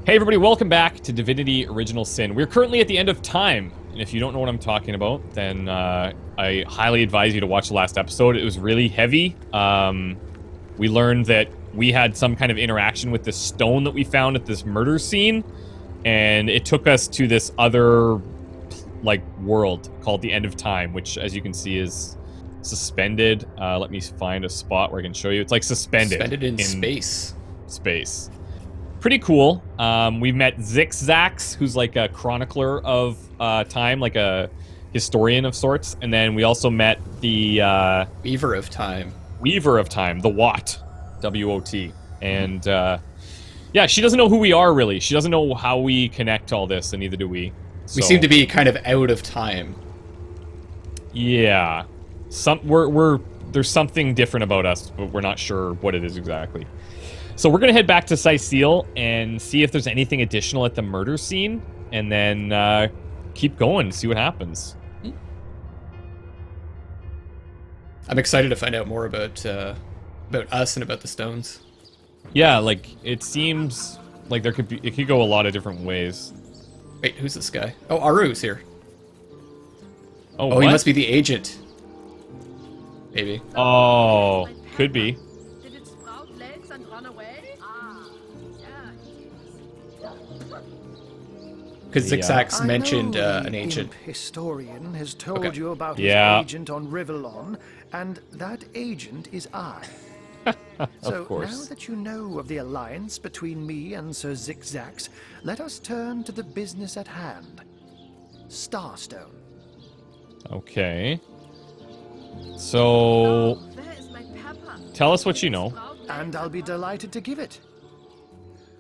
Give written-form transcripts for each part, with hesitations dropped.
Hey everybody, welcome back to Divinity Original Sin. We're currently at the end of time, and if you don't know what I'm talking about, then I highly advise you to watch the last episode. It was really heavy. We learned that we had some kind of interaction with this stone that we found at this murder scene, and it took us to this other, like, world called the End of Time, which, as you can see, is suspended. Let me find a spot where I can show you. It's like suspended. Suspended in space. Space. Pretty cool. We met Zixzax, who's like a chronicler of time, like a historian of sorts. And then we also met the... Weaver of Time. Weaver of Time, the Wat. W-O-T. And, yeah, she doesn't know who we are, really. She doesn't know how we connect to all this, and neither do we. So, We seem to be kind of out of time. yeah. There's something different about us, but we're not sure what it is exactly. So we're going to head back to Sicile and see if there's anything additional at the murder scene, and then keep going, see what happens. I'm excited to find out more about us and about the stones. Yeah, like, it seems like it could go a lot of different ways. Wait, who's this guy? Oh, Arhu's here. Oh, Oh, what? he must be the agent. Maybe. Oh, could be. Did it sprout legs and run away? Ah, yeah. Because Yeah. Zixzax I mentioned know an the agent. imp historian has told Okay. you about Yeah. his agent on Rivellon, and that agent is I. So now course. that you know of the alliance between me and Sir Zixzax, let us turn to the business at hand. Starstone. Okay. So, Where is my pepper? tell us what you know. Sprout legs And I'll be delighted to give it.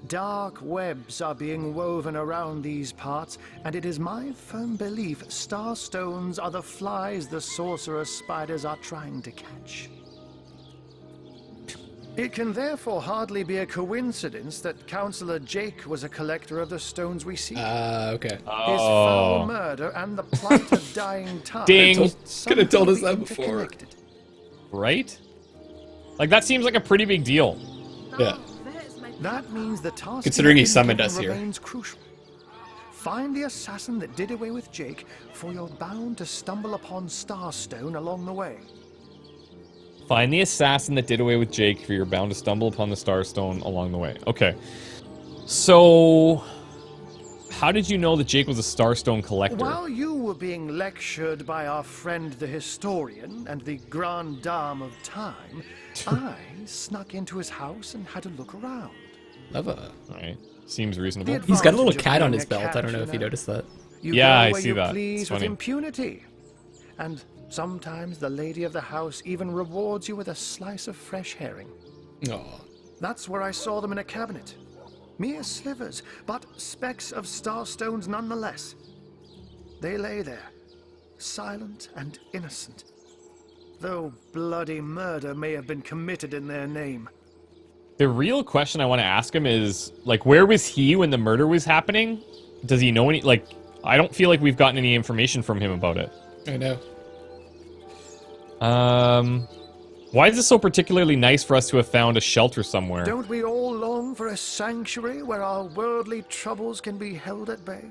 Dark webs are being woven around these parts, and it is my firm belief starstones are the flies the sorcerer spiders are trying to catch. It can therefore hardly be a coincidence that Councillor Jake was a collector of the stones we seek. Okay. His foul murder and the plight of dying time Ding. Could have told us somehow that before. interconnected. Right? Like, that seems like a pretty big deal. Yeah. Where is my That means the task Considering he you've been summoned given us here. remains crucial. Find the assassin that did away with Jake, for you're bound to stumble upon Starstone along the way. Find the assassin that did away with Jake, for you're bound to stumble upon the Starstone along the way. Okay. So, how did you know that Jake was a Starstone collector? While you were being lectured by our friend the historian and the grande dame of time, I snuck into his house and had a look around. Leva. Alright. Seems reasonable. The He's got a little advantage of cat on being his a belt. I cat, don't know if you know. noticed that. You Yeah, go I where see you that. please It's with funny. impunity. And sometimes the lady of the house even rewards you with a slice of fresh herring. Oh. That's where I saw them in a cabinet. Mere slivers, but specks of starstones nonetheless. They lay there, silent and innocent, though bloody murder may have been committed in their name. The real question I want to ask him is, like, where was he when the murder was happening? Does he know any, like, I don't feel like we've gotten any information from him about it. I know. Why is it so particularly nice for us to have found a shelter somewhere? Don't we all long for a sanctuary where our worldly troubles can be held at bay?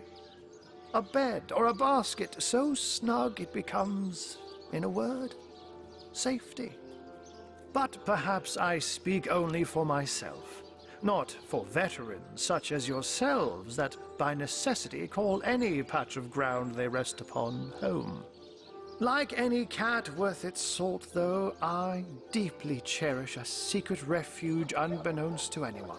A bed or a basket so snug it becomes, in a word, safety. But perhaps I speak only for myself, not for veterans such as yourselves that by necessity call any patch of ground they rest upon home. Like any cat worth its salt, though, I deeply cherish a secret refuge unbeknownst to anyone.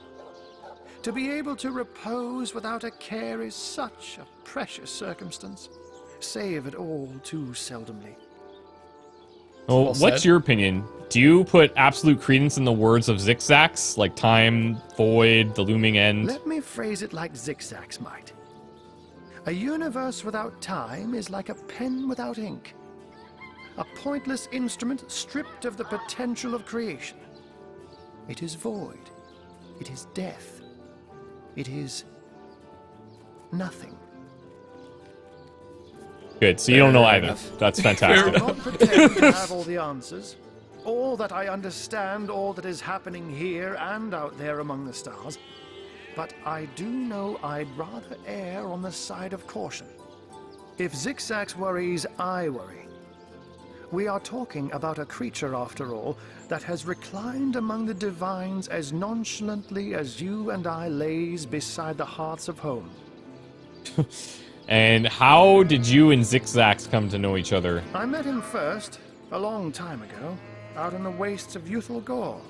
To be able to repose without a care is such a precious circumstance, save it all too seldomly. Oh, Well what's said. your opinion? Do you put absolute credence in the words of Zixzax, like time, void, the looming end? Let me phrase it like Zixzax might. A universe without time is like a pen without ink. A pointless instrument stripped of the potential of creation. It is void. It is death. It is nothing. Good, so you don't know Fair either. enough. That's I fantastic. will not pretend to have all the answers, or that I understand all that is happening here and out there among the stars. but I do know I'd rather err on the side of caution. If Zixzax worries, I worry. We are talking about a creature, after all, that has reclined among the divines as nonchalantly as you and I laze beside the hearths of home. And how did you and Zixzax come to know each other? I met him first, a long time ago, out in the wastes of youthful Gore.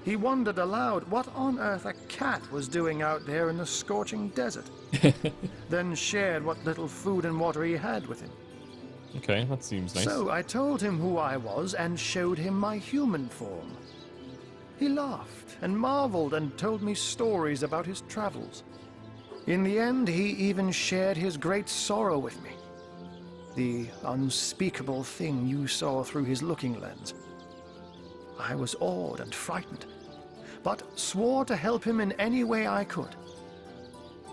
He wondered aloud what on earth a cat was doing out there in the scorching desert, then shared what little food and water he had with him. Okay, that seems nice. So I told him who I was and showed him my human form. He laughed and marveled and told me stories about his travels. In the end, he even shared his great sorrow with me. The unspeakable thing you saw through his looking lens. I was awed and frightened, but swore to help him in any way I could.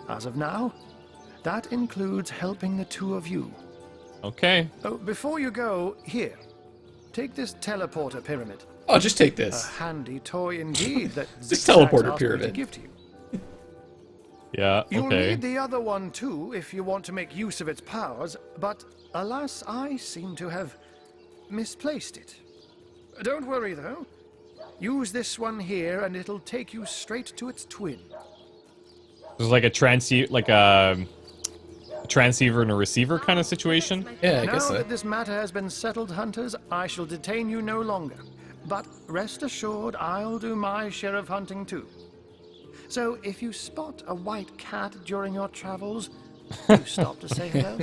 As of now, that includes helping the two of you. Okay. Oh, before you go, here, take this teleporter pyramid. Oh, just take A this. handy toy indeed that This Zixzax teleporter asked me to pyramid. give to you. Yeah, You'll okay. need the other one too if you want to make use of its powers, but alas, I seem to have misplaced it. Don't worry though. Use this one here and it'll take you straight to its twin. There's like a transceiver and a receiver kind of situation. Yeah, I Now guess so. that this matter has been settled, hunters, I shall detain you no longer. But rest assured, I'll do my share of hunting too. So if you spot a white cat during your travels, do stop to say hello.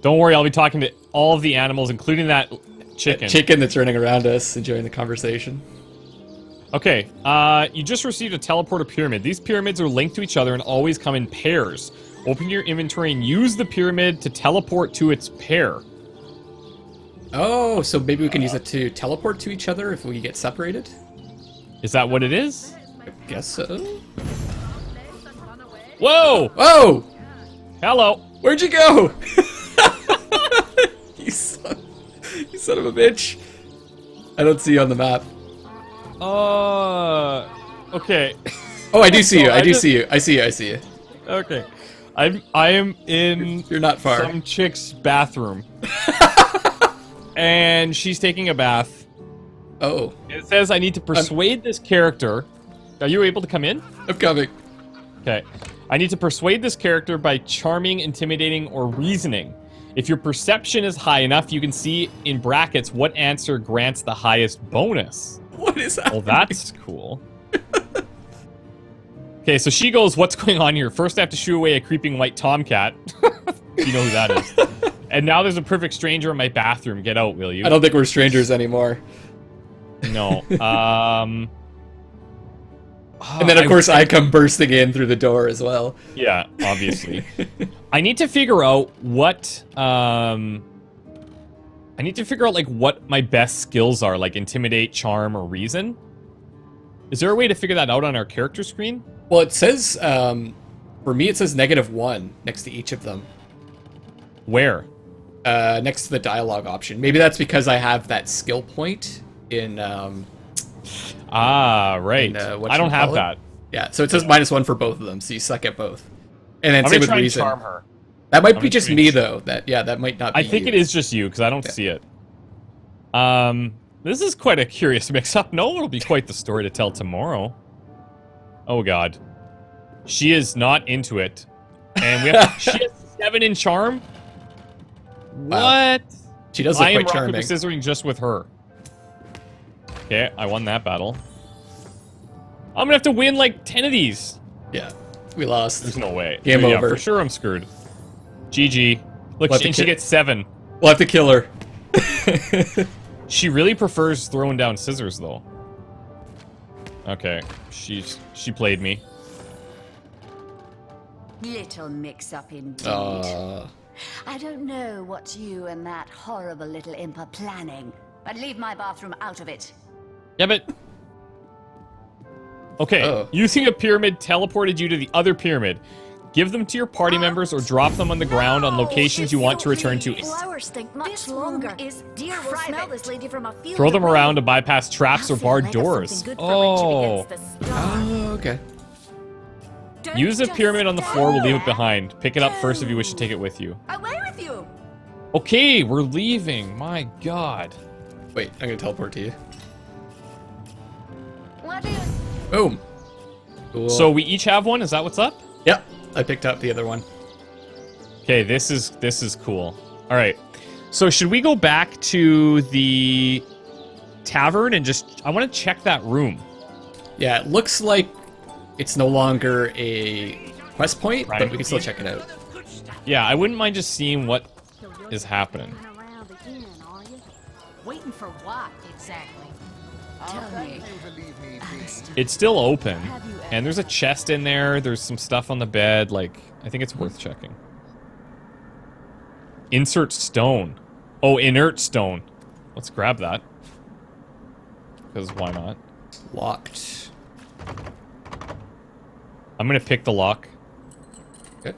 Don't worry, I'll be talking to all of the animals, including that chicken. Chicken that's running around us, enjoying the conversation. Okay, you just received a teleporter pyramid. These pyramids are linked to each other and always come in pairs. Open your inventory and use the pyramid to teleport to its pair. Oh, so maybe we can use it to teleport to each other if we get separated? Is that what it is? Guess so. Let's and run away. Whoa! Whoa! Hello! Where'd you go? you son of a bitch. I don't see you on the map. Okay. Oh, I do see you. So I do just- see you. I see you. Okay. I am in You're not far. some chick's bathroom. And she's taking a bath. Oh, It says I need to persuade this character. Are you able to come in? I'm coming. Okay. I need to persuade this character by charming, intimidating, or reasoning. If your perception is high enough, you can see in brackets what answer grants the highest bonus. What is that? Well, that's cool. Okay, so she goes, what's going on here? First I have to shoo away a creeping white tomcat. You know who that is. And now there's a perfect stranger in my bathroom. Get out, will you? I don't think we're strangers anymore. No. And then, of course, I come bursting in through the door as well. Yeah, obviously. I need to figure out what like what my best skills are, like intimidate, charm, or reason. Is there a way to figure that out on our character screen? Well, it says, for me, it says -1 next to each of them. Where? Next to the dialogue option. Maybe that's because I have that skill point in, Ah, right. And, I don't have whatchamacallit? that. yeah, so it says -1 for both of them, so you suck at both. And then I'm same gonna with try and reason. charm her. That might I'm be gonna just try and me, charm- though. That might not be I think you. it is just you, because I don't see it. This is quite a curious mix-up. No, it'll be quite the story to tell tomorrow. Oh, God. She is not into it. And we have she has 7 in charm? Wow. What? She does look I am quite rock, paper, charming. scissoring just with her. Okay, I won that battle. I'm gonna have to win like 10 of these. Yeah, we lost. There's no way. Game Yeah, over. for sure I'm screwed. GG. Look, We'll have and to she gets 7. We'll have to kill her. She really prefers throwing down scissors, though. Okay, she played me. Little mix-up indeed. I don't know what you and that horrible little imp are planning, but leave my bathroom out of it. Yeah, but... Okay, Oh. using a pyramid teleported you to the other pyramid. Give them to your party members or drop them on the ground on locations you want to return to. Flowers think much This longer. room is Deer will smell private. this lady from a field Throw them away. around to bypass traps I or feel barred like I have doors. something good for reaching Oh. against the stars. Oh, okay. Use a just pyramid on the floor. We'll leave it stand behind. Pick it up first if you wish to take it with you. Away with you! Okay, we're leaving. My God. Wait, I'm gonna teleport to you. What do you... Boom. Cool. So we each have one. Is that what's up? Yep, I picked up the other one. Okay, this is cool. All right. So should we go back to the tavern and just... I want to check that room. Yeah, it looks like it's no longer a quest point, Right. but we can still check it out. Yeah, I wouldn't mind just seeing what is happening. Around the inn, are you? Waiting for what, exactly? Tell me. It's still open. And there's a chest in there. There's some stuff on the bed. Like, I think it's worth checking. Insert stone. Oh, inert stone. Let's grab that. Because why not? Locked. I'm going to pick the lock. Good.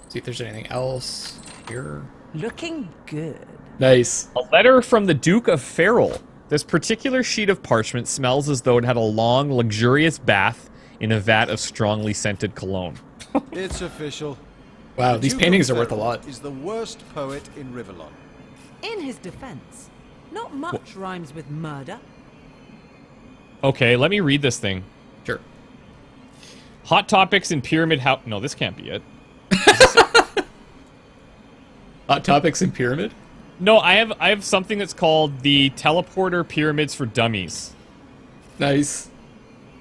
See if there's anything else here. Looking good. Nice. A letter from the Duke of Farrell. This particular sheet of parchment smells as though it had a long, luxurious bath in a vat of strongly scented cologne. It's official. Wow, The these Duke paintings of are worth a Ferrell lot. Is the worst poet in Riverlon. In his defense, not much rhymes with murder. Okay, let me read this thing. Sure. Hot topics in Pyramid House. No, this can't be it. Hot topics in pyramid? No, I have something that's called the Teleporter Pyramids for Dummies. Nice.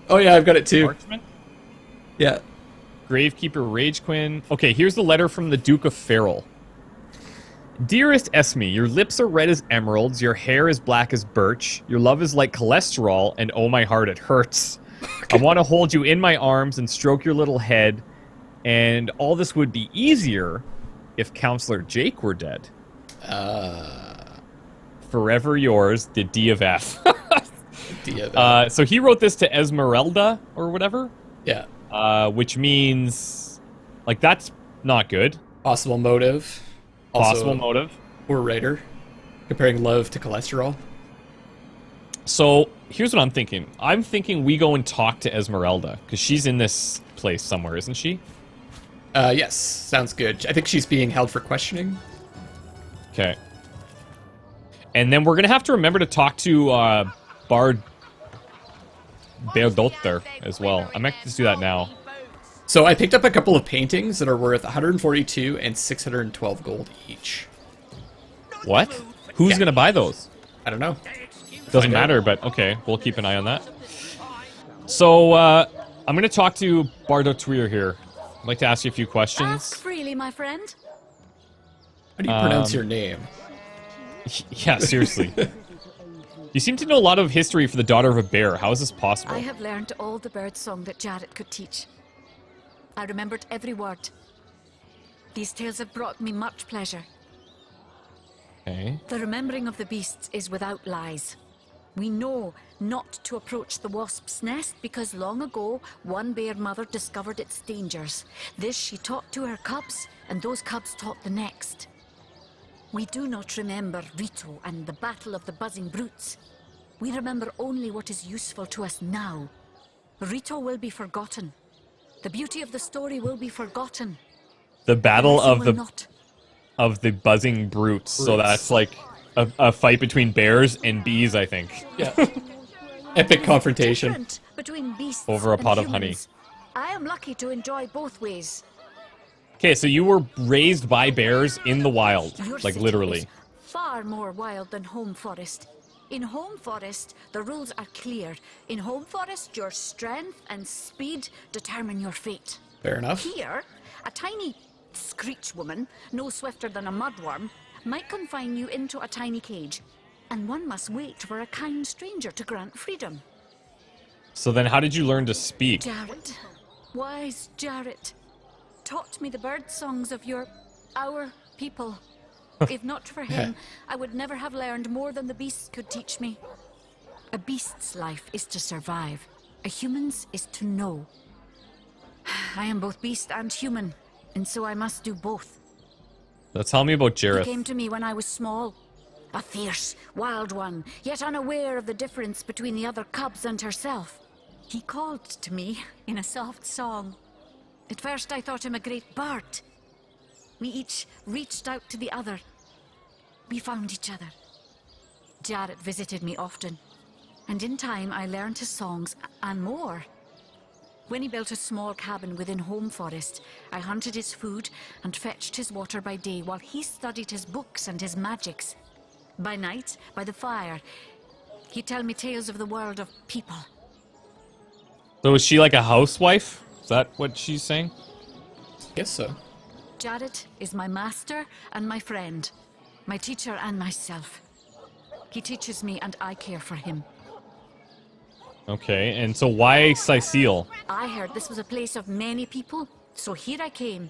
Oh yeah, I've got it too. Parchment? Yeah. Gravekeeper Rage Quinn. Okay, here's the letter from the Duke of Farrell. Dearest Esme, your lips are red as emeralds, your hair is black as birch, your love is like cholesterol, and oh my heart, it hurts. I want to hold you in my arms and stroke your little head, and all this would be easier if Counselor Jake were dead. Forever yours, the D of F. So he wrote this to Esmeralda, or whatever, Yeah. which means, like, that's not good. Possible motive. Also, Possible motive. poor writer. Comparing love to cholesterol. So here's what I'm thinking. I'm thinking we go and talk to Esmeralda, because she's in this place somewhere, isn't she? Yes, sounds good. I think she's being held for questioning. Okay. And then we're going to have to remember to talk to Bairdotr as well. I might just do that now. So I picked up a couple of paintings that are worth 142 and 612 gold each. What? Who's Yeah. going to buy those? I don't know. Doesn't matter, but okay, we'll keep an eye on that. So, I'm going to talk to Bairdotr here. I'd like to ask you a few Ask questions. freely, my friend. How do you pronounce your name? Yeah, seriously. You seem to know a lot of history for the daughter of a bear. How is this possible? I have learned all the bird song that Jarrett could teach. I remembered every word. These tales have brought me much pleasure. Okay. The remembering of the beasts is without lies. We know not to approach the wasp's nest because long ago one bear mother discovered its dangers. This she taught to her cubs, and those cubs taught the next. We do not remember Rito and the battle of the buzzing brutes. We remember only what is useful to us now. Rito will be forgotten. The beauty of the story will be forgotten. The battle Lesson of will the not. of the buzzing brutes. So that's like a fight between bears and bees, I think. Yeah. Epic confrontation. Different between beasts Over a and pot of honey. humans. I am lucky to enjoy both ways. Okay, so you were raised by bears in the wild, Your like city literally. is far more wild than Home Forest. In Home Forest, the rules are clear. In Home Forest, your strength and speed determine your fate. Fair enough. Here, a tiny screech woman, no swifter than a mudworm, might confine you into a tiny cage, and one must wait for a kind stranger to grant freedom. So then how did you learn to speak? Jarrett, wise Jarrett, taught me the bird songs of our people. If not for him, I would never have learned more than the beasts could teach me. A beast's life is to survive. A human's is to know. I am both beast and human, and so I must do both. Now tell me about He Jareth. came to me when I was small. A fierce, wild one, yet unaware of the difference between the other cubs and herself. He called to me in a soft song. At first I thought him a great bird. We each reached out to the other. We found each other. Jarrett visited me often, and in time I learned his songs and more. When he built a small cabin within Home Forest, I hunted his food and fetched his water by day while he studied his books and his magics. By night, by the fire, he'd tell me tales of the world of people. So is she like a housewife? Is that what she's saying? Guess so. Jarrett is my master and my friend, my teacher and myself. He teaches me and I care for him. Okay, and so why Cecile? I heard this was a place of many people, so here I came.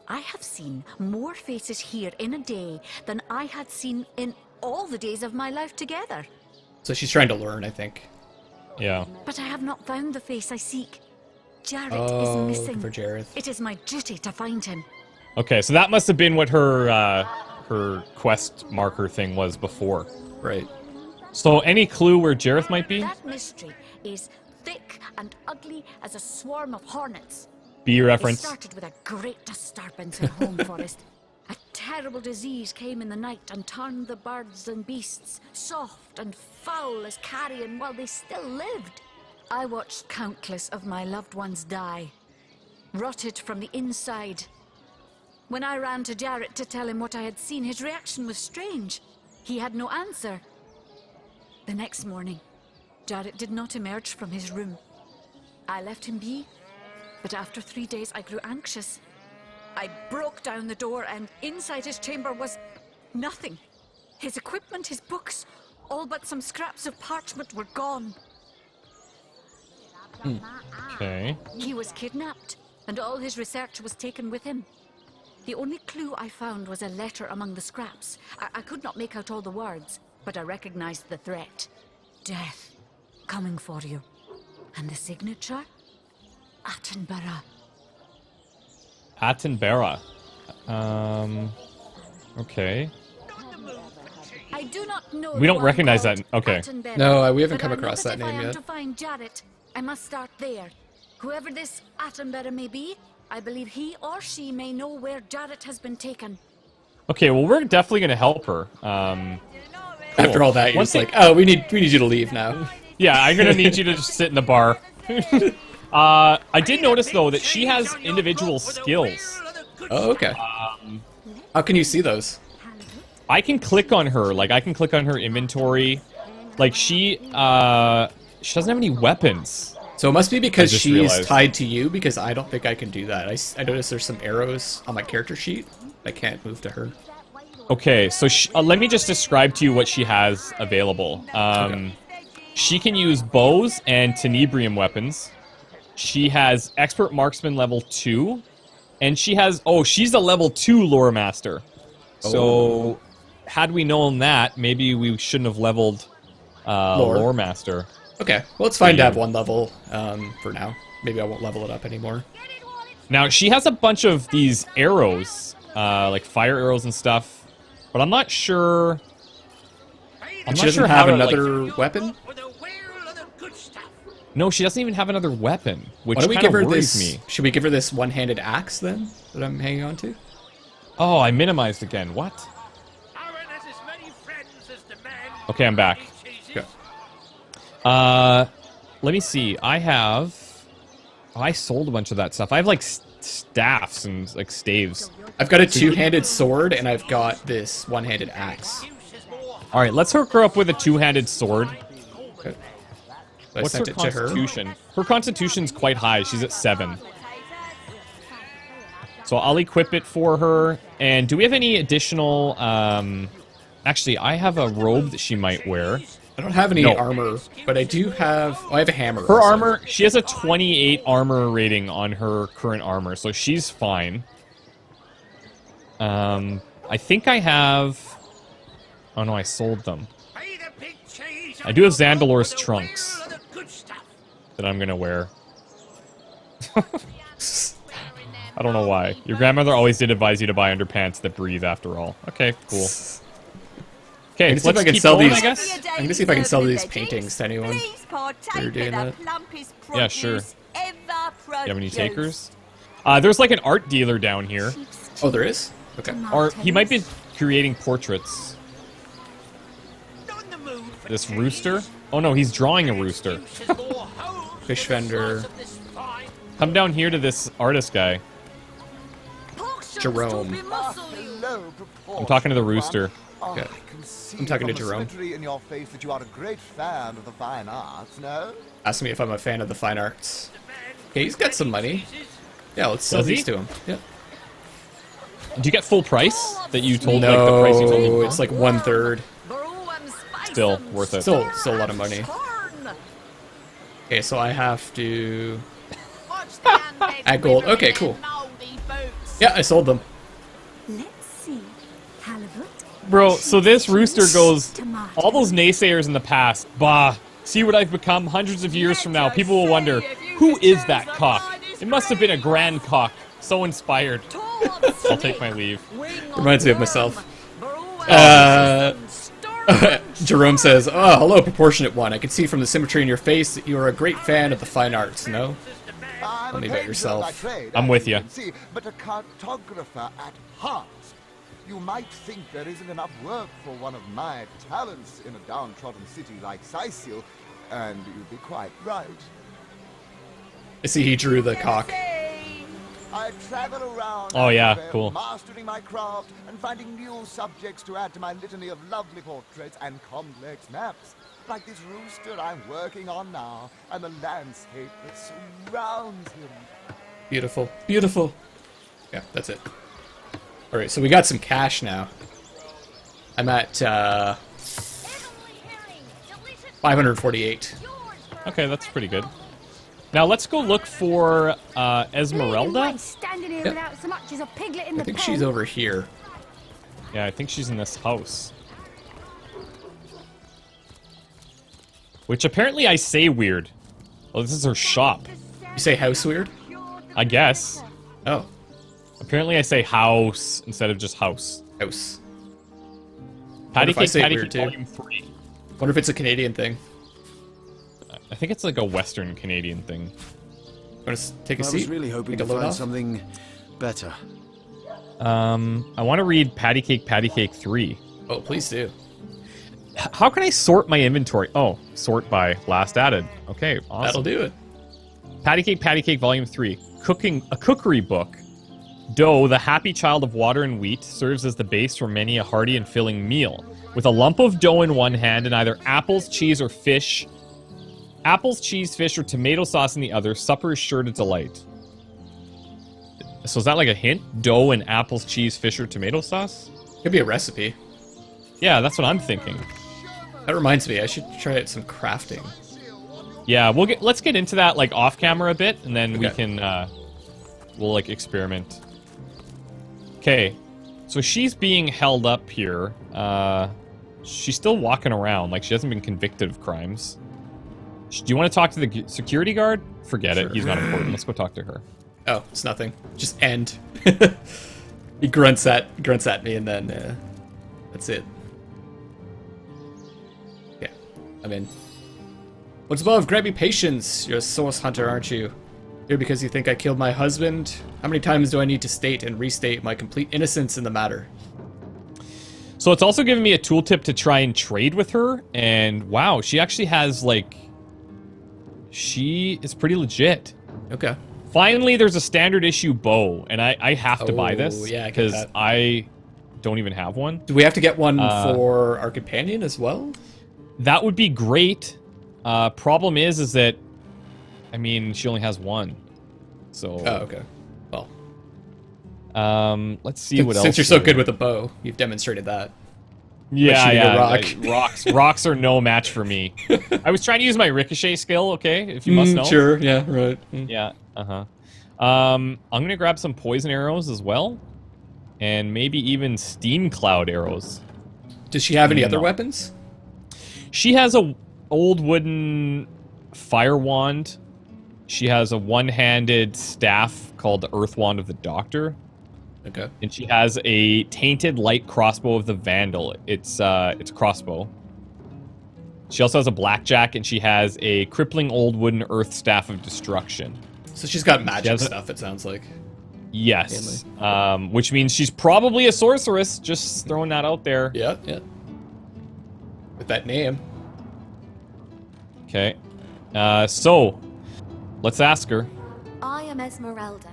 I have seen more faces here in a day than I had seen in all the days of my life together. So she's trying to learn, I think. Yeah. But I have not found the face I seek. Jarrett Oh, is looking missing. for Jareth. It is my duty to find him. Okay, so that must have been what her quest marker thing was before. Right. So any clue where Jareth might be? That mystery is thick and ugly as a swarm of hornets. Be your reference. It started with a great disturbance in Home Forest. A terrible disease came in the night and turned the birds and beasts soft and foul as carrion while they still lived. I watched countless of my loved ones die, rotted from the inside. When I ran to Jarrett to tell him what I had seen, his reaction was strange. He had no answer. The next morning, Jarrett did not emerge from his room. I left him be, but after 3 days I grew anxious. I broke down the door and inside his chamber was nothing. His equipment, his books, all but some scraps of parchment were gone. Okay. He was kidnapped, and all his research was taken with him. The only clue I found was a letter among the scraps. I could not make out all the words, but I recognized the threat. Death, coming for you. And the signature? Attenborough. Attenborough. Okay. I do not know. We don't the one recognize called that. Okay. Attenborough, No, we haven't but come I know across that if I name am yet. to find Jarrett, I must start there. Whoever this Attenborough may be, I believe he or she may know where Jarrett has been taken. Okay, well we're definitely gonna help her. After all that, you're One just thing- like, oh, we need you to leave now. Yeah, I'm gonna need you to just sit in the bar. I did notice though that she has individual skills. Oh, okay. How can you see those? I can click on her, like I can click on her inventory. Like she doesn't have any weapons. So it must be because just she's realized. tied to you, because I don't think I can do that. I noticed there's some arrows on my character sheet. I can't move to her. Okay, so let me just describe to you what she has available. Okay. She can use bows and tenebrium weapons. She has expert marksman level 2, and she has she's a level 2 lore master. So had we known that, maybe we shouldn't have leveled lore master. Okay, well, it's fine to have one level for now. Maybe I won't level it up anymore. Now she has a bunch of these arrows, like fire arrows and stuff, but I'm not sure. I'm She not doesn't sure have how to, like- another weapon? No, she doesn't even have another weapon, which Why don't we kind give of her worries this? me. Should we give her this one-handed axe then that I'm hanging on to? Oh, I minimized again. What? Okay, I'm back. Okay. Let me see. I sold a bunch of that stuff. I have like staffs and like staves. I've got a two-handed sword and I've got this one-handed axe. All right, let's hook her up with a two-handed sword. Okay. So I What's her sent it to her. constitution? Her constitution's quite high. She's at 7. So I'll equip it for her. And do we have any additional... Actually, I have a robe that she might wear. I don't have any No. armor, but I do have... Oh, I have a hammer. Her also. armor, she has a 28 armor rating on her current armor, so she's fine. I think I have... Oh no, I sold them. I do have Zandalor's trunks that I'm gonna wear. I don't know why. Your grandmother always did advise you to buy underpants that breathe after all. Okay, cool. Okay, I'm gonna see if let's I can keep sell going, these. I guess. I'm gonna see if I can sell these paintings to anyone. They're doing that. Yeah, sure. You have any takers? There's like an art dealer down here. Oh, there is? Okay. Or he might be creating portraits. This rooster? Oh no, he's drawing a rooster. Fish vendor. Come down here to this artist guy. Jerome. I'm talking to the rooster. Okay. I'm talking to Jerome. In your face that you are a great fan of the fine arts, no? Ask me if I'm a fan of the fine arts. Okay, he's got some money. Yeah, let's sell Does he? these to him. Yeah. Do you get full price that you told like the price you told No, me? it's like 1/3. Still worth it. Still a lot of money. Okay, so I have to add gold. Okay, cool. Yeah, I sold them. Let's see. Halibut. Bro, so this rooster goes, all those naysayers in the past, bah, see what I've become hundreds of years from now. People will wonder, who is that cock? It must have been a grand cock. So inspired. I'll take my leave. Reminds me of myself. Jerome says, "Oh, hello, proportionate one. I can see from the symmetry in your face that you are a great fan of the fine arts, no?" I'm me a about painter yourself. by trade, I'm as with you ya. can see, but a cartographer at heart. You might think there isn't enough work for one of my talents in a downtrodden city like Sicil, and you'd be quite right. I see he drew the cock. I travel around Oh, yeah, everywhere, cool. mastering my craft and finding new subjects to add to my litany of lovely portraits and complex maps. Like this rooster I'm working on now, and the landscape that surrounds him. Beautiful. Beautiful. Yeah, that's it. Alright, so we got some cash now. I'm at 548. Okay, that's pretty good. Now let's go look for Esmeralda. Standing here Yep. without so much as a piglet in I the think pen. she's over here. Yeah, I think she's in this house. Which apparently I say weird. Well, this is her shop, You say house weird? I guess. Oh, Apparently I say house instead of just house. house. Patty if I Cake, say it Patty weird, Cake too? Volume 3. Wonder if it's a Canadian thing. I think it's like a Western Canadian thing. Want to take a I seat? was really hoping Take to a load find off? something better. I want to read Patty Cake 3. Oh, please do. How can I sort my inventory? Oh, sort by last added. Okay, awesome. That'll do it. Patty Cake Volume 3. A cookery book. Dough, the happy child of water and wheat, serves as the base for many a hearty and filling meal. With a lump of dough in one hand and either apples, cheese, or fish. Apples, cheese, fish, or tomato sauce in the other, supper is sure to delight. So is that like a hint? Dough and apples, cheese, fish, or tomato sauce? Could be a recipe. Yeah, that's what I'm thinking. That reminds me, I should try out some crafting. Yeah, let's get into that like off camera a bit, and then we Okay. can we'll like experiment. Okay, so she's being held up here. She's still walking around like she hasn't been convicted of crimes. Do you want to talk to the security guard? Forget it, he's not important. Let's go talk to her. Oh, it's nothing. Just end. He grunts at me, and then that's it. Yeah, I'm in. What's above? Grab me patience. You're a source hunter, aren't you? Here because you think I killed my husband? How many times do I need to state and restate my complete innocence in the matter? So it's also giving me a tooltip to try and trade with her, and wow, she actually has like... She is pretty legit. Okay. Finally, there's a standard issue bow, and I have to buy Oh, this yeah, I get because that. I don't even have one. Do we have to get one for our companion as well? That would be great. Problem is that, I mean, she only has one. So, Oh, okay. Well, let's see what else. since you're so there good is. with a bow, you've demonstrated that. Yeah, shooting a yeah, rock. rocks are no match for me. I was trying to use my ricochet skill. Okay, if you must know. Sure. Yeah. Right. Yeah. I'm gonna grab some poison arrows as well, and maybe even steam cloud arrows. Does she have any other No. weapons? She has a old wooden fire wand. She has a one-handed staff called the Earth Wand of the Doctor. Okay. And she has a tainted light crossbow of the Vandal. It's a crossbow. She also has a blackjack, and she has a crippling old wooden earth staff of destruction. So she's got magic has stuff, it sounds like. Yes. Which means she's probably a sorceress. Just throwing that out there. Yeah, yeah. With that name. Okay. So, let's ask her. I am Esmeralda,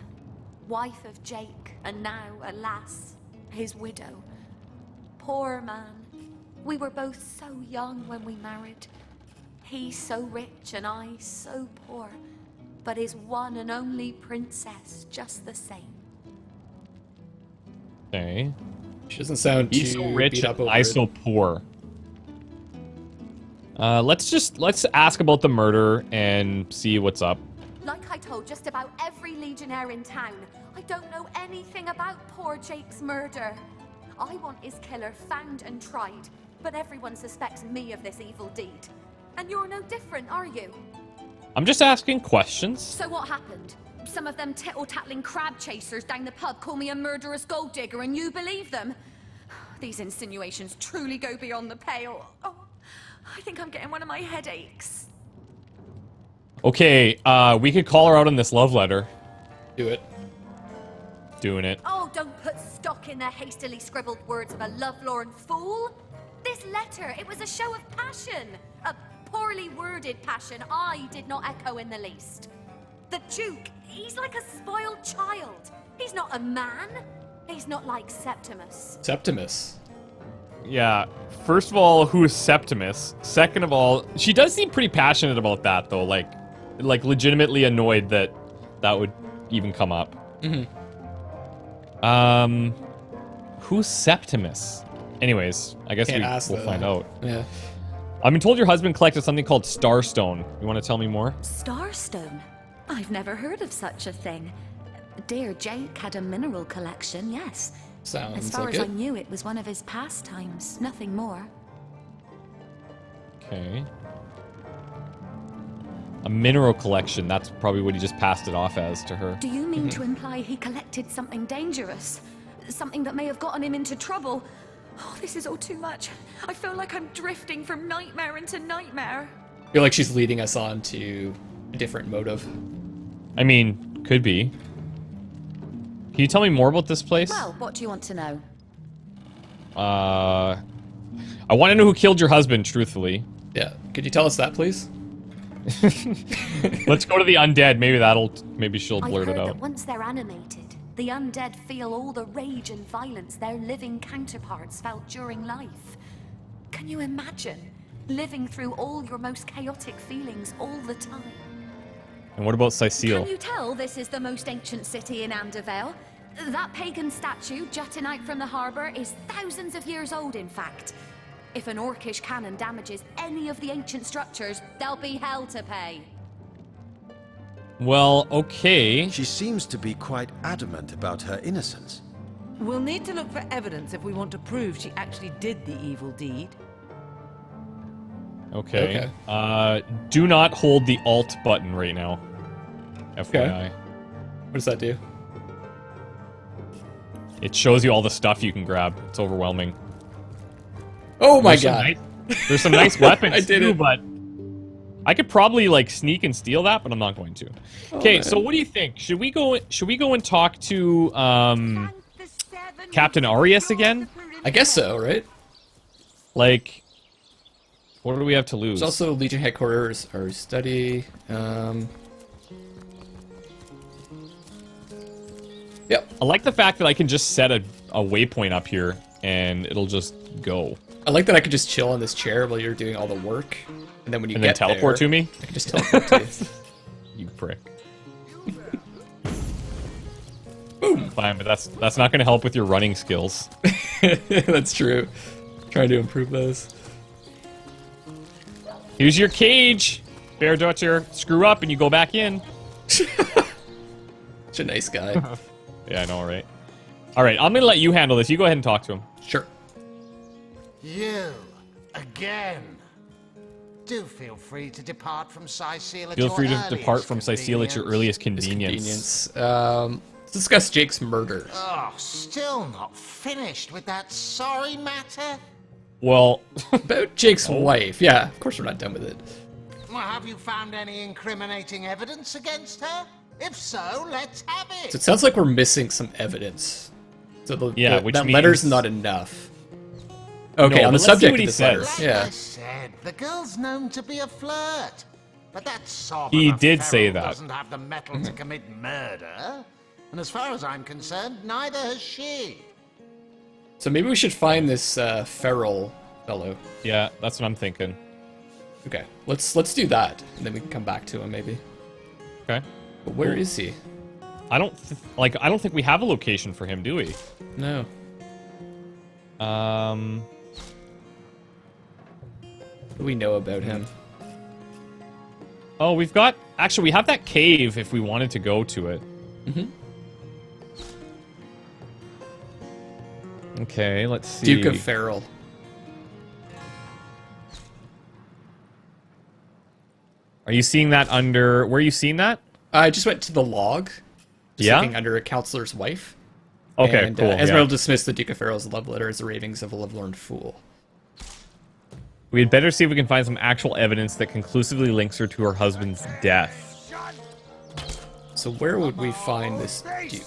wife of Jake, and now, alas, his widow. Poor man. We were both so young when we married. He so rich and I so poor, but his one and only princess just the same. Okay. She doesn't sound He's too so rich beat up and over I it. so poor. Let's ask about the murder and see what's up. Like I told just about every legionnaire in town, I don't know anything about poor Jake's murder. I want his killer found and tried, but everyone suspects me of this evil deed. And you're no different, are you? I'm just asking questions. So what happened? Some of them tittle-tattling crab chasers down the pub call me a murderous gold digger and you believe them? These insinuations truly go beyond the pale. Oh, I think I'm getting one of my headaches. Okay, we could call her out on this love letter. Do it. Doing it. Oh, don't put stock in the hastily scribbled words of a lovelorn fool. This letter, it was a show of passion. A poorly worded passion I did not echo in the least. The Duke, he's like a spoiled child. He's not a man. He's not like Septimus. Septimus. Yeah. First of all, who is Septimus? Second of all, she does seem pretty passionate about that, though. Like legitimately annoyed that that would even come up. Who's Septimus? Anyways, I guess we'll find out. Yeah. I've been told your husband collected something called Starstone. You want to tell me more? Starstone? I've never heard of such a thing. Dear Jake had a mineral collection, yes. Sounds As far like as I it. knew, it was one of his pastimes, nothing more. Okay. A mineral collection. That's probably what he just passed it off as to her. Do you mean to imply he collected something dangerous? Something that may have gotten him into trouble? Oh, this is all too much. I feel like I'm drifting from nightmare into nightmare. I feel like she's leading us on to a different motive. I mean, could be. Can you tell me more about this place? Well, what do you want to know? I want to know who killed your husband, truthfully. Yeah. Could you tell us that, please? Let's go to the undead. Maybe she'll I've blurt heard it that out. once they're animated, the undead feel all the rage and violence their living counterparts felt during life. Can you imagine living through all your most chaotic feelings all the time? And what about Cecile? Can you tell this is the most ancient city in Andervale? That pagan statue jutting out from the harbour is thousands of years old, in fact. If an orcish cannon damages any of the ancient structures, there'll be hell to pay. Well, okay. She seems to be quite adamant about her innocence. We'll need to look for evidence if we want to prove she actually did the evil deed. Okay. Do not hold the Alt button right now. FYI. What does that do? It shows you all the stuff you can grab. It's overwhelming. Oh my There's some god. There's some nice weapons I did too, it. but I could probably like sneak and steal that, but I'm not going to. Okay, man. so what do you think? Should we go and talk to Captain Arias again? I guess so, right? Like, what do we have to lose? There's also Legion headquarters or study. Yep. I like the fact that I can just set a waypoint up here and it'll just go. I like that I could just chill on this chair while you're doing all the work, and then when you And then get teleport there, to me? I can just teleport to you. You prick. Boom. Fine, but that's not going to help with your running skills. That's true. Trying to improve those. Here's your cage, Bairdotr. Screw up and you go back in. Such a nice guy. Yeah, I know, right? All right, I'm going to let you handle this. You go ahead and talk to him. Sure. You, again. Do feel free to depart from Cecile at Feel your free to earliest depart from Cecile at your convenience. earliest convenience. Convenience. Let's discuss Jake's murder. Oh, still not finished with that sorry matter? Well, About Jake's wife. Yeah, of course we're not done with it. Well, have you found any incriminating evidence against her? If so, let's have it. So it sounds like we're missing some evidence. So which that means... letter's not enough. Okay, No, on the but let's see subject what of he this letter. says. Like Yeah. I said, the girl's known to be a flirt. But that sob He of a did say feral that. doesn't have the mettle to commit murder. And as far as I'm concerned, neither has she. So maybe we should find this feral fellow. Yeah, that's what I'm thinking. Okay, let's do that, and then we can come back to him maybe. Okay. But where is he? I don't think we have a location for him, do we? No. Um. What do we know about him? Oh, we have that cave if we wanted to go to it. Mm-hmm. Okay, let's see. Duke of Feral. Are you seeing that under... Where are you seeing that? I just went to the log. Just Yeah? looking under a counselor's wife. Okay, and, cool. Esmeralda dismissed the Duke of Feral's love letter as the ravings of a lovelorn fool. We had better see if we can find some actual evidence that conclusively links her to her husband's death. So where would we find this Duke?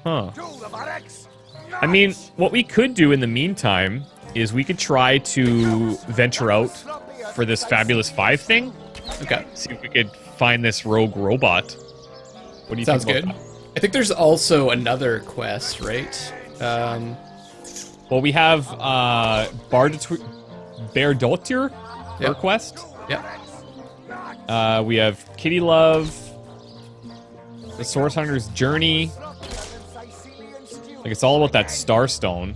Huh. I mean, what we could do in the meantime is we could try to venture out for this Fabulous 5 thing. Okay. See if we could find this rogue robot. What do you Sounds think good. about that? I think there's also another quest, right? Well, we have Bairdotr, her Yep. quest. Yep. We have Kitty Love, the Source Hunter's Journey. Like, it's all about that Starstone.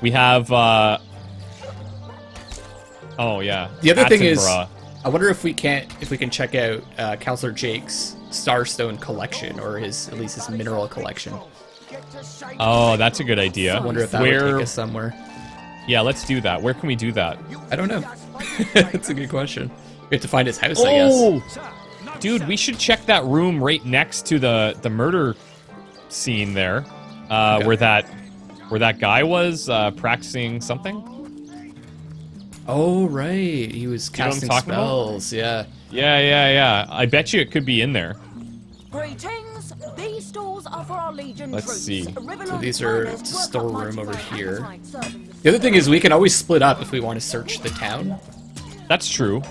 We have, oh yeah. The other thing is, Attenborough. I wonder if we can check out Counselor Jake's Starstone collection, or at least his mineral collection. Oh, that's a good idea. I wonder if that would take us somewhere. Yeah, let's do that. Where can we do that? I don't know. That's a good question. We have to find his house, I guess. Oh! Dude, we should check that room right next to the murder scene there. Okay. Where that guy was practicing something. Oh, right. He was You know what I'm casting talking about? spells, yeah. Yeah. I bet you it could be in there. Greetings. These stores are for our legion Let's troops. see. So these are the storeroom over here. The other thing is we can always split up if we want to search the town. That's true.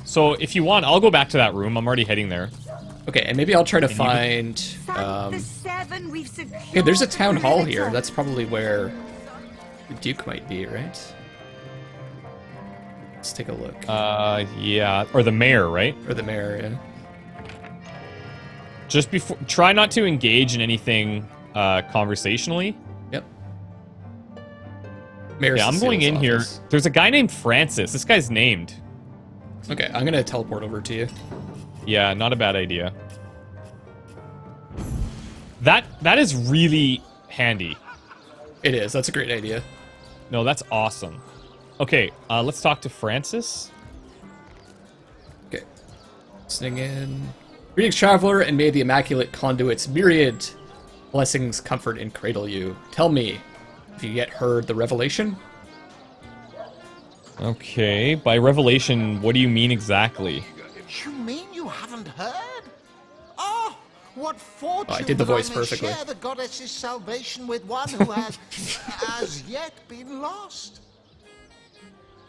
So if you want, I'll go back to that room. I'm already heading there. Okay, and maybe I'll try to And find... Okay, there's a town hall here. That's probably where the Duke might be, right? Let's take a look. Yeah. Or the mayor, right? Or the mayor, yeah. Just before... Try not to engage in anything conversationally. Yep. Mayor's Yeah, I'm going in here. There's a guy named Francis. This guy's named. Okay, I'm gonna teleport over to you. Yeah, not a bad idea. That is really handy. It is. That's a great idea. No, that's awesome. Okay, let's talk to Francis. Okay. Listening in. Greetings, traveler, and may the immaculate conduit's myriad blessings comfort and cradle you. Tell me, have you yet heard the revelation? Okay, by revelation, what do you mean exactly? You mean you haven't heard? Oh, what fortune! Oh, I did the that I voice may perfectly. Share the goddess's salvation with one who has as yet been lost.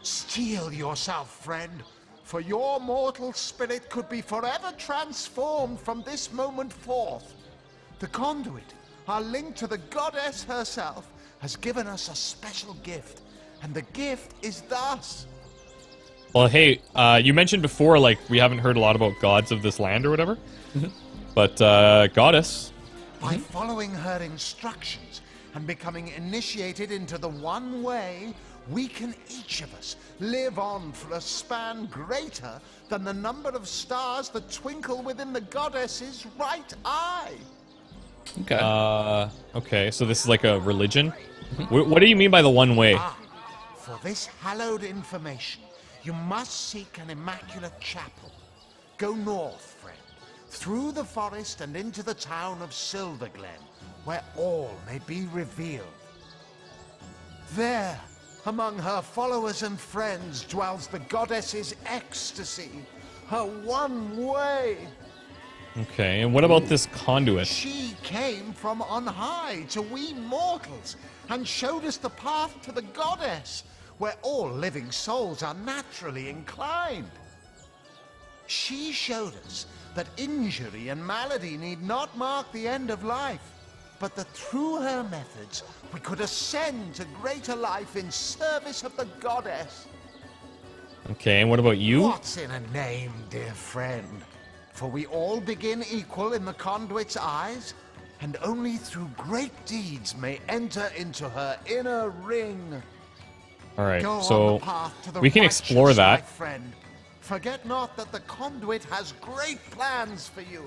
Steel yourself, friend, for your mortal spirit could be forever transformed from this moment forth. The conduit, our link to the goddess herself, has given us a special gift, and the gift is thus. Well, hey, you mentioned before, like, we haven't heard a lot about gods of this land or whatever. But, goddess. By following her instructions and becoming initiated into the one way, we can each of us live on for a span greater than the number of stars that twinkle within the goddess's right eye. Okay. Okay, so this is like a religion? What do you mean by the one way? For this hallowed information, you must seek an immaculate chapel. Go north, friend, through the forest and into the town of Silverglen, where all may be revealed. There, among her followers and friends, dwells the goddess's ecstasy, her one way. Okay, and what about this conduit? She came from on high to we mortals and showed us the path to the goddess, where all living souls are naturally inclined. She showed us that injury and malady need not mark the end of life, but that through her methods we could ascend to greater life in service of the goddess. Okay, and what about you? What's in a name, dear friend? For we all begin equal in the conduit's eyes, and only through great deeds may enter into her inner ring. All right, Go so on the path to the we can righteous, explore my that. friend. Forget not that the conduit has great plans for you.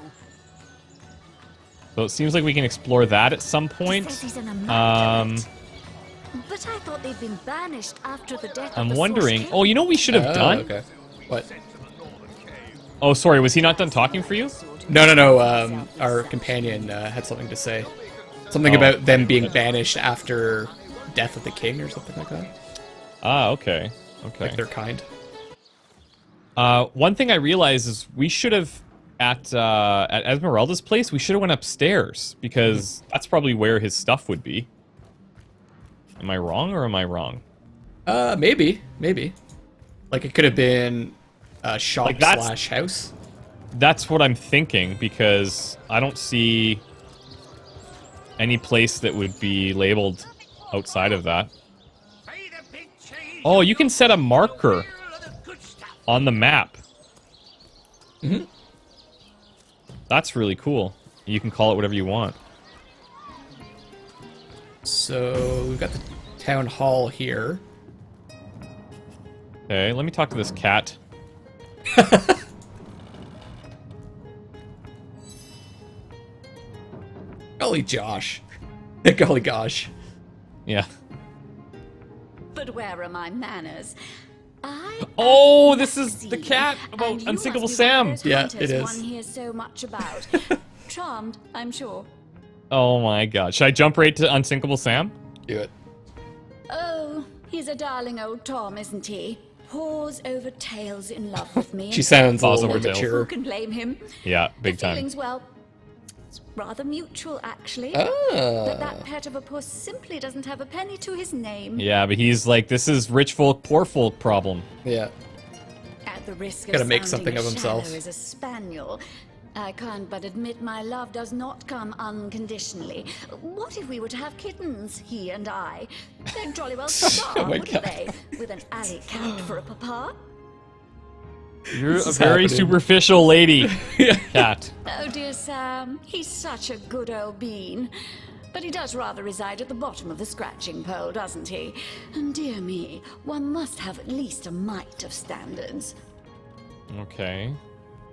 So it seems like we can explore that at some point. He says he's an immaculate. But I thought they'd been banished after the death I'm of the wondering. Source Oh, you know what we should have done? Okay. What? Oh, sorry. Was he not done talking for you? No. Our companion had something to say. Something about them being banished after death of the king or something like that. Ah, okay. Okay. Like they're kind. One thing I realized is we should have at Esmeralda's place. We should have went upstairs because that's probably where his stuff would be. Am I wrong or am I wrong? Maybe. Like it could have been a shop Like that's- slash house. That's what I'm thinking because I don't see any place that would be labeled outside of that. Oh, you can set a marker on the map. Mm-hmm. That's really cool. You can call it whatever you want. So we've got the town hall here. Okay, let me talk to this cat. Golly Josh. Golly gosh. Yeah. But where are my manners? Oh, this is the cat about Unsinkable Sam. Yeah, it is. One hears so much about. Charmed, I'm sure. Oh my god. Should I jump right to Unsinkable Sam? Do it. Oh, he's a darling old Tom, isn't he? Paws over tails in love with me. She sounds a Paws little over tails. mature. Who can blame him? Yeah, big the time. feelings, well, it's rather mutual, actually. Ah. But that pet of a puss simply doesn't have a penny to his name. Yeah, but he's like, this is rich folk, poor folk problem. Yeah. At the risk Gotta of make sounding something of as himself. shallow as a spaniel, I can't but admit my love does not come unconditionally. What if we were to have kittens, he and I? They'd jolly well start, Oh my wouldn't God. they? With an alley cat for a papa. You're This a is very happening. superficial lady, cat. Oh dear Sam, he's such a good old bean. But he does rather reside at the bottom of the scratching pole, doesn't he? And dear me, one must have at least a mite of standards. Okay.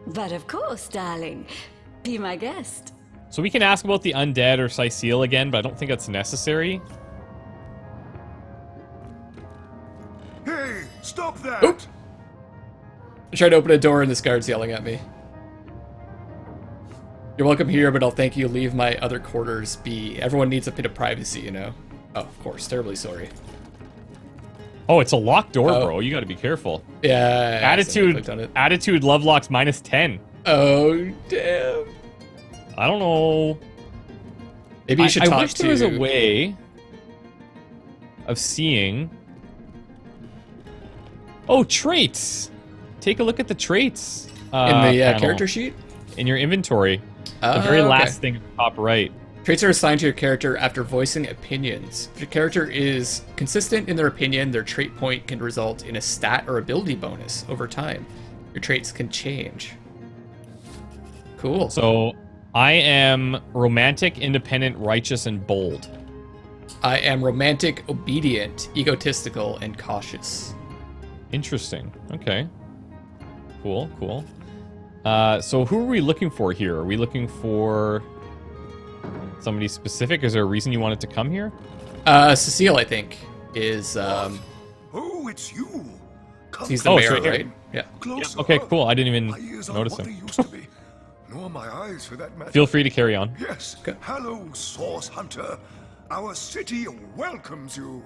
But of course, darling, be my guest. So we can ask about the undead or Cecile again, but I don't think that's necessary. Hey, stop that! Oop. I tried to open a door and this guard's yelling at me. You're welcome here, but I'll thank you. Leave my other quarters be. Everyone needs a bit of privacy, you know. Oh, of course. Terribly sorry. Oh, it's a locked door, Oh. bro. You gotta be careful. Yeah. I accidentally Attitude, clicked on it. attitude, Lovelocks -10. Oh, damn. I don't know. Maybe you should I talk wish to. there was a way of seeing. Oh, traits. Take a look at the traits. In the panel. character sheet? In your inventory. The very okay. last thing at the top right. Traits are assigned to your character after voicing opinions. If your character is consistent in their opinion, their trait point can result in a stat or ability bonus over time. Your traits can change. Cool. So, I am romantic, independent, righteous, and bold. I am romantic, obedient, egotistical, and cautious. Interesting. Okay. Cool, cool. So who are we looking for here? Are we looking for somebody specific? Is there a reason you wanted to come here? Cecile, I think, is, Oh, it's you. Come he's the Oh, it's mayor, right here. right? Yeah. closer. Okay, cool. I didn't My even ears aren't notice what him. they used to be. nor my eyes for that matter. Feel free to carry on. Yes. Hello, Source Hunter. Our city welcomes you.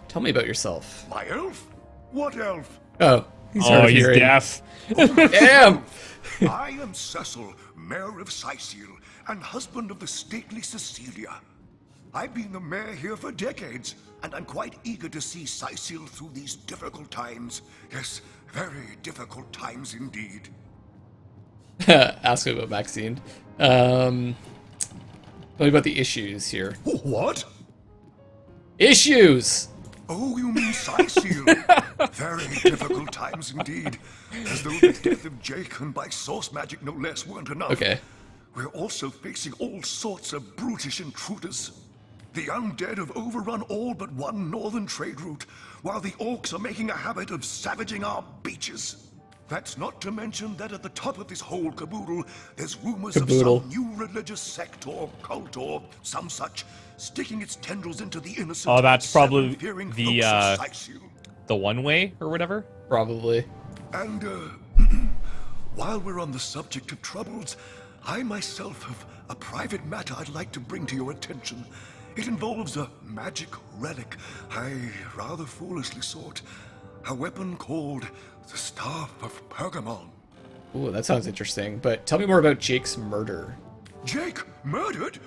Tell me about yourself. My elf? What elf? Oh, he's hard of he's hearing. deaf. Damn! I am Cecil, Mayor of Sicil, and husband of the stately Cecilia. I've been the mayor here for decades, and I'm quite eager to see Sicil through these difficult times. Yes, very difficult times indeed. Ask him about Maxine. Tell me about the issues here. What? Issues! Oh, you mean Sicil? Very difficult times indeed. As though the death of Jake, and by source magic no less, weren't enough. Okay. We're also facing all sorts of brutish intruders. The undead have overrun all but one northern trade route, while the orcs are making a habit of savaging our beaches. That's not to mention that at the top of this whole caboodle, there's rumors of some new religious sect or cult or some such sticking its tendrils into the innocent. Oh, that's probably seven-fearing the folks of Sicil. the one way or whatever. Probably. And while we're on the subject of troubles, I myself have a private matter I'd like to bring to your attention. It involves a magic relic I rather foolishly sought. A weapon called the Staff of Pergamon. Ooh, that sounds interesting. But tell me more about Jake's murder. Jake murdered?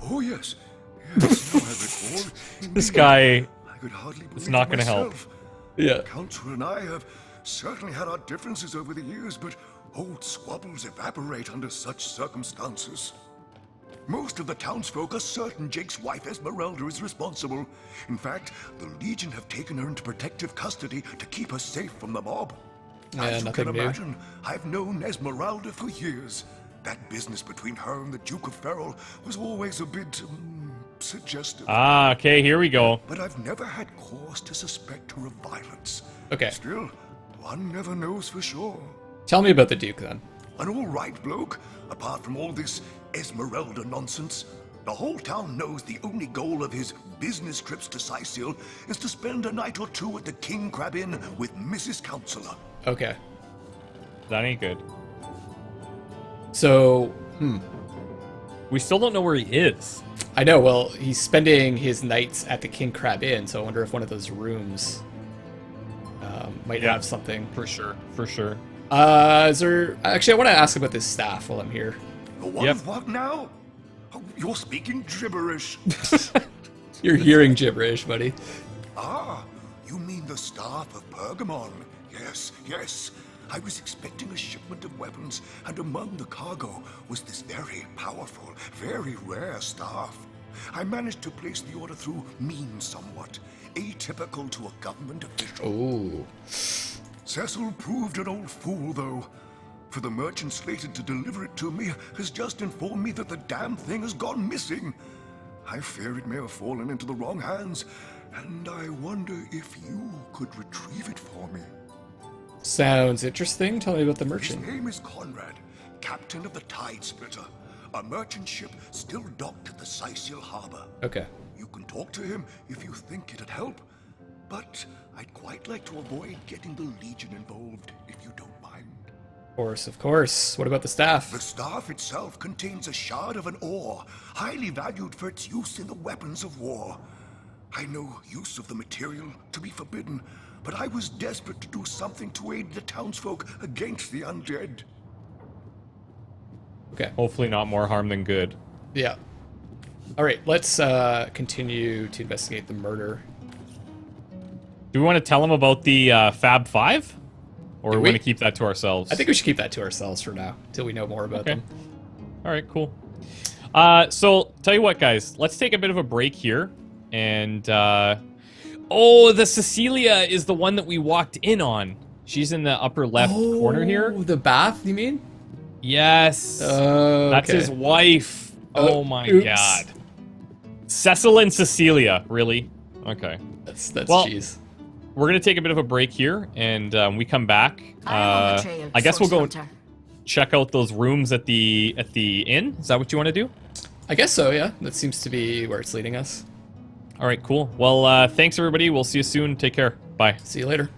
Oh yes. Yes, now I recall. This guy I could hardly believe is not it going to help. myself. Yeah. The Council and I have certainly had our differences over the years, but old squabbles evaporate under such circumstances. Most of the townsfolk are certain Jake's wife Esmeralda is responsible. In fact, the Legion have taken her into protective custody to keep her safe from the mob. Yeah, As you can nothing new. imagine, I've known Esmeralda for years. That business between her and the Duke of Ferrol was always a bit suggestive. Ah, okay, here we go. But I've never had cause to suspect her of violence. Okay. Still, one never knows for sure. Tell me about the Duke then. An all right bloke, apart from all this Esmeralda nonsense. The whole town knows the only goal of his business trips to Sicil is to spend a night or two at the King Crab Inn with Mrs. Counselor. Okay. That ain't good. So, We still don't know where he is. I know, well, he's spending his nights at the King Crab Inn, so I wonder if one of those rooms might have something. For sure, for sure. Is there... Actually, I want to ask about this staff while I'm here. The one what now? Oh, you're speaking gibberish. You're hearing gibberish, buddy. Ah, you mean the Staff of Pergamon. Yes, yes. I was expecting a shipment of weapons, and among the cargo was this very powerful, very rare staff. I managed to place the order through means somewhat, atypical to a government official. Ooh. Cecil proved an old fool, though. For the merchant slated to deliver it to me has just informed me that the damn thing has gone missing. I fear it may have fallen into the wrong hands, and I wonder if you could retrieve it for me. Sounds interesting. Tell me about the merchant. His name is Conrad, captain of the Tide Splitter, a merchant ship still docked at the Sicil harbor. Okay. You can talk to him if you think it'd help, but I'd quite like to avoid getting the Legion involved, if you don't mind. Of course. What about the staff? The staff itself contains a shard of an ore, highly valued for its use in the weapons of war. I know use of the material to be forbidden, but I was desperate to do something to aid the townsfolk against the undead. Okay. Hopefully not more harm than good. Yeah. All right, let's continue to investigate the murder. Do we want to tell him about the Fab Five? Or Do we we? want to keep that to ourselves? I think we should keep that to ourselves for now, till we know more about them. All right, cool. So, tell you what, guys. Let's take a bit of a break here. And, oh, the Cecilia is the one that we walked in on. She's in the upper left corner here. The bath, you mean? Yes. That's okay. his wife. Oh my oops. god. Cecil and Cecilia, really? Okay. That's well, cheese. We're gonna take a bit of a break here, and we come back. I guess we'll go check out those rooms at the inn. Is that what you want to do? I guess so. Yeah, that seems to be where it's leading us. All right, cool. Well, thanks everybody. We'll see you soon. Take care. Bye. See you later.